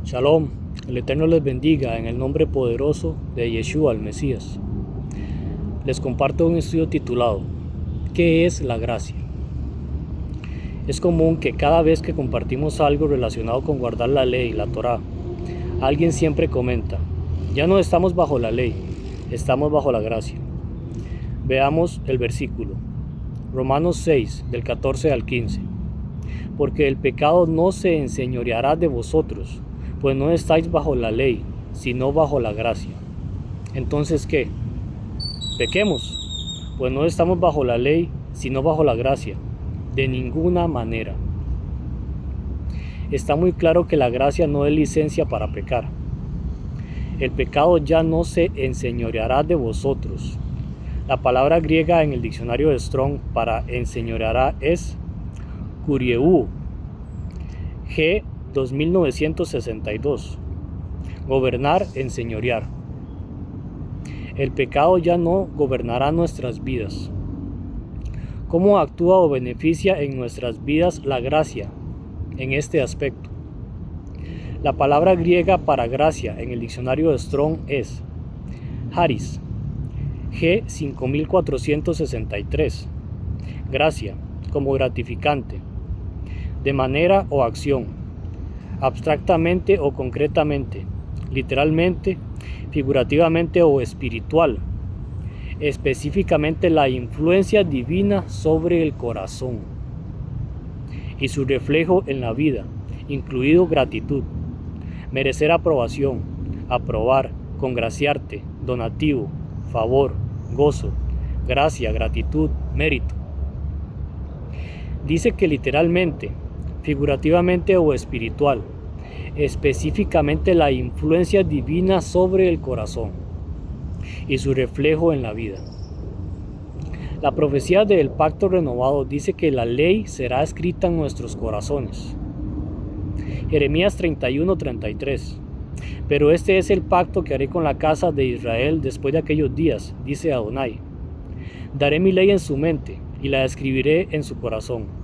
Shalom, el Eterno les bendiga en el nombre poderoso de Yeshua, el Mesías. Les comparto un estudio titulado ¿Qué es la gracia? Es común que cada vez que compartimos algo relacionado con guardar la ley, la Torá, alguien siempre comenta: ya no estamos bajo la ley, estamos bajo la gracia. Veamos el versículo, Romanos 6, del 14 al 15. Porque el pecado no se enseñoreará de vosotros, pues no estáis bajo la ley, sino bajo la gracia. Entonces, ¿qué? ¿Pequemos? Pues no estamos bajo la ley, sino bajo la gracia. De ninguna manera. Está muy claro que la gracia no es licencia para pecar. El pecado ya no se enseñoreará de vosotros. La palabra griega en el diccionario de Strong para enseñoreará es kurieu, G 2962. Gobernar, enseñorear. El pecado ya no gobernará nuestras vidas. ¿Cómo actúa o beneficia en nuestras vidas la gracia en este aspecto? La palabra griega para gracia en el diccionario de Strong es charis, G 5463. Gracia, como gratificante, de manera o acción, abstractamente o concretamente, literalmente, figurativamente o espiritual, específicamente la influencia divina sobre el corazón y su reflejo en la vida, incluido gratitud, merecer aprobación, aprobar, congraciarte, donativo, favor, gozo, gracia, gratitud, mérito. Dice que literalmente, figurativamente o espiritual, específicamente la influencia divina sobre el corazón y su reflejo en la vida. La profecía del pacto renovado dice que la ley será escrita en nuestros corazones. Jeremías 31:33. Pero este es el pacto que haré con la casa de Israel después de aquellos días, dice Adonai. Daré mi ley en su mente y la escribiré en su corazón.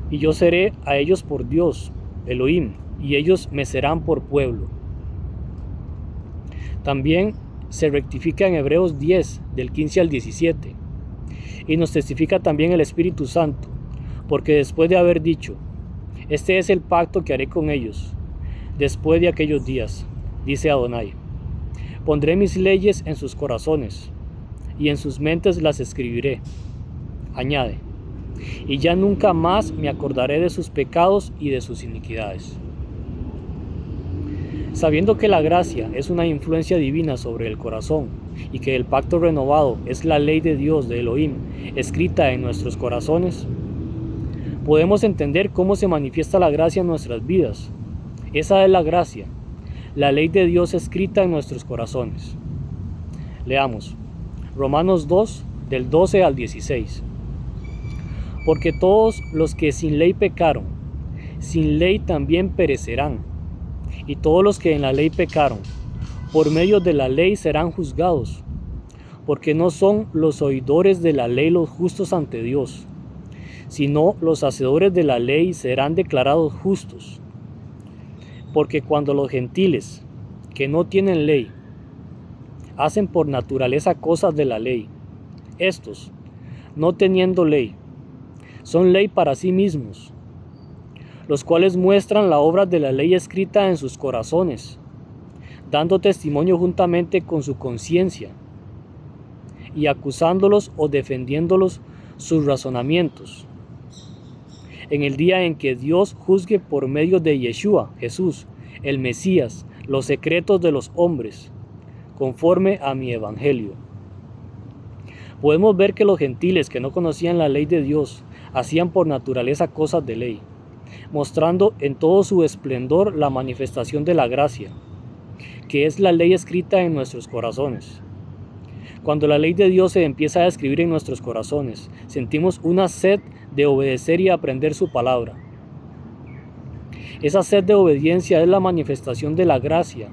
Y yo seré a ellos por Dios, Elohim, y ellos me serán por pueblo. También se rectifica en Hebreos 10, del 15 al 17, y nos testifica también el Espíritu Santo, porque después de haber dicho: este es el pacto que haré con ellos, después de aquellos días, dice Adonai, pondré mis leyes en sus corazones, y en sus mentes las escribiré. Añade: y ya nunca más me acordaré de sus pecados y de sus iniquidades. Sabiendo que la gracia es una influencia divina sobre el corazón y que el pacto renovado es la ley de Dios, de Elohim, escrita en nuestros corazones, podemos entender cómo se manifiesta la gracia en nuestras vidas. Esa es la gracia, la ley de Dios escrita en nuestros corazones. Leamos Romanos 2, del 12 al 16. Porque todos los que sin ley pecaron, sin ley también perecerán. Y todos los que en la ley pecaron, por medio de la ley serán juzgados. Porque no son los oidores de la ley los justos ante Dios, sino los hacedores de la ley serán declarados justos. Porque cuando los gentiles, que no tienen ley, hacen por naturaleza cosas de la ley, estos, no teniendo ley, son ley para sí mismos, los cuales muestran la obra de la ley escrita en sus corazones, dando testimonio juntamente con su conciencia, y acusándolos o defendiéndolos sus razonamientos, en el día en que Dios juzgue por medio de Yeshua, Jesús, el Mesías, los secretos de los hombres, conforme a mi evangelio. Podemos ver que los gentiles que no conocían la ley de Dios hacían por naturaleza cosas de ley, mostrando en todo su esplendor la manifestación de la gracia, que es la ley escrita en nuestros corazones. Cuando la ley de Dios se empieza a escribir en nuestros corazones, sentimos una sed de obedecer y aprender su palabra. Esa sed de obediencia es la manifestación de la gracia,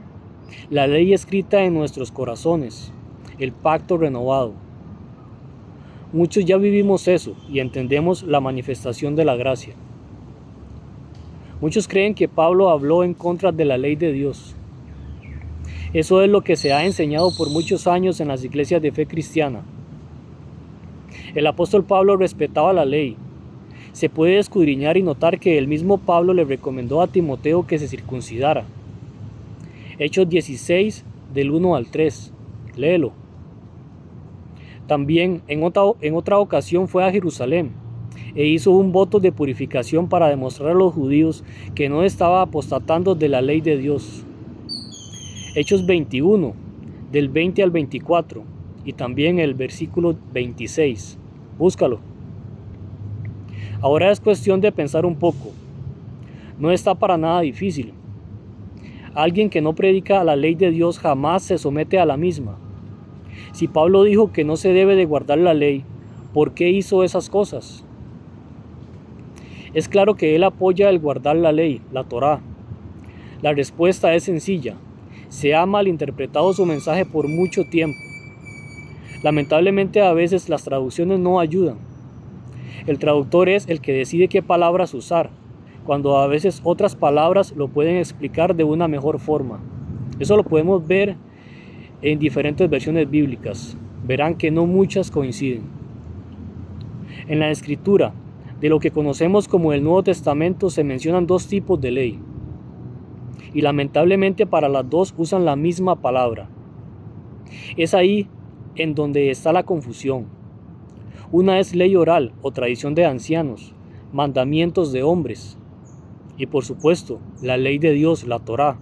la ley escrita en nuestros corazones, el pacto renovado. Muchos ya vivimos eso y entendemos la manifestación de la gracia. Muchos creen que Pablo habló en contra de la ley de Dios. Eso es lo que se ha enseñado por muchos años en las iglesias de fe cristiana. El apóstol Pablo respetaba la ley. Se puede escudriñar y notar que el mismo Pablo le recomendó a Timoteo que se circuncidara. Hechos 16, del 1 al 3. Léelo. También en otra ocasión fue a Jerusalén e hizo un voto de purificación para demostrar a los judíos que no estaba apostatando de la ley de Dios. Hechos 21, del 20 al 24, y también el versículo 26. Búscalo. Ahora es cuestión de pensar un poco. No está para nada difícil. Alguien que no predica la ley de Dios jamás se somete a la misma. Si Pablo dijo que no se debe de guardar la ley, ¿por qué hizo esas cosas? Es claro que él apoya el guardar la ley, la Torá. La respuesta es sencilla. Se ha malinterpretado su mensaje por mucho tiempo. Lamentablemente a veces las traducciones no ayudan. El traductor es el que decide qué palabras usar, cuando a veces otras palabras lo pueden explicar de una mejor forma. Eso lo podemos ver en diferentes versiones bíblicas. Verán que no muchas coinciden. En la escritura, de lo que conocemos como el Nuevo Testamento, se mencionan dos tipos de ley. Y lamentablemente para las dos usan la misma palabra. Es ahí en donde está la confusión. Una es ley oral o tradición de ancianos, mandamientos de hombres. Y por supuesto, la ley de Dios, la Torá.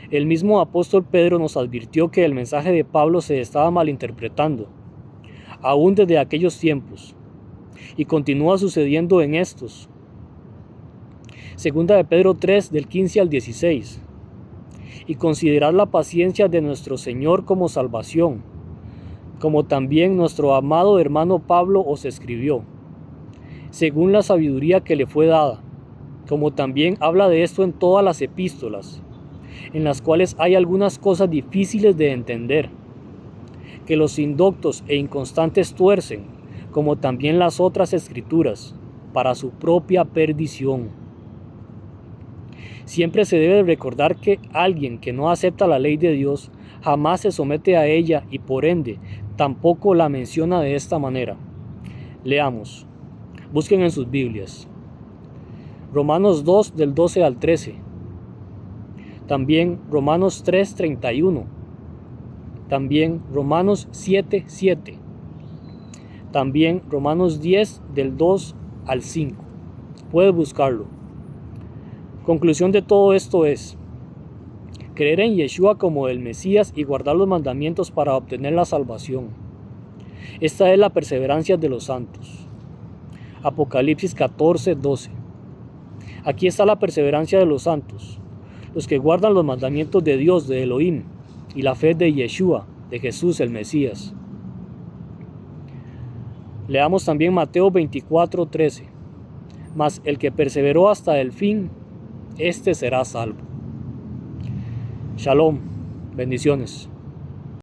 El mismo apóstol Pedro nos advirtió que el mensaje de Pablo se estaba malinterpretando, aún desde aquellos tiempos, y continúa sucediendo en estos. Segunda de Pedro 3, del 15 al 16. Y considerad la paciencia de nuestro Señor como salvación, como también nuestro amado hermano Pablo os escribió, según la sabiduría que le fue dada, como también habla de esto en todas las epístolas, en las cuales hay algunas cosas difíciles de entender, que los indoctos e inconstantes tuercen, como también las otras escrituras, para su propia perdición. Siempre se debe recordar que alguien que no acepta la ley de Dios jamás se somete a ella y por ende tampoco la menciona de esta manera. Leamos. Busquen en sus Biblias. Romanos 2 del 12 al 13. También Romanos 3, 31. También Romanos 7, 7. También Romanos 10 del 2 al 5. Puedes buscarlo. Conclusión de todo esto es creer en Yeshua como el Mesías y guardar los mandamientos para obtener la salvación. Esta es la perseverancia de los santos. Apocalipsis 14, 12. Aquí está la perseverancia de los santos, los que guardan los mandamientos de Dios, de Elohim, y la fe de Yeshua, de Jesús el Mesías. Leamos también Mateo 24, 13. Mas el que perseveró hasta el fin, este será salvo. Shalom, bendiciones.